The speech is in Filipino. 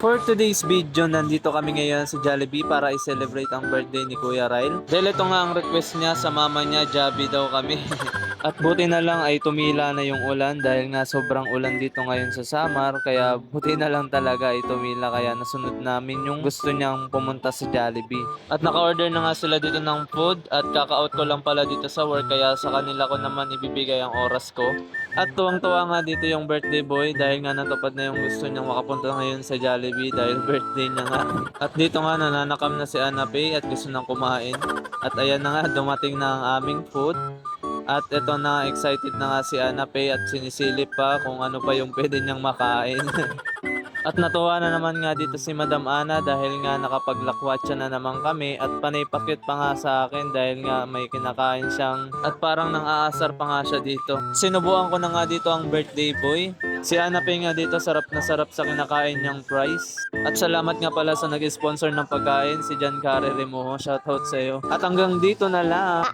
For today's video, nandito kami ngayon sa Jollibee para i-celebrate ang birthday ni Kuya Ryle. Dahil ito nga ang request niya sa mama niya, Jollibee daw kami. At buti na lang ay tumila na yung ulan dahil nga sobrang ulan dito ngayon sa Samar. Kaya buti na lang talaga ay tumila, kaya nasunod namin yung gusto niyang pumunta sa Jollibee. At naka-order na nga sila dito ng food at kaka-out ko lang pala dito sa work, kaya sa kanila ko naman ibibigay ang oras ko. At tuwang-tuwa nga dito yung birthday boy dahil nga natupad na yung gusto niyang makapunta ngayon sa Jollibee dahil birthday niya nga. At dito nga nananakam na si Anna Pay at gusto nang kumain. At ayan na nga, dumating na ang aming food. At ito na, excited na nga si Anna Pay at sinisilip pa kung ano pa yung pwede niyang makain. At natuwa na naman nga dito si Madam Ana dahil nga nakapaglakwatsa na naman kami at panay pakit pa nga sa akin dahil nga may kinakain siyang at parang nang aasar pa nga siya dito. Sinubuan ko na nga dito ang birthday boy. Si Ana Pay nga dito sarap na sarap sa kinakain niyang fries. At salamat nga pala sa nag-sponsor ng pagkain, si Jan Care Remojo. Shoutout sa iyo. At hanggang dito na lang.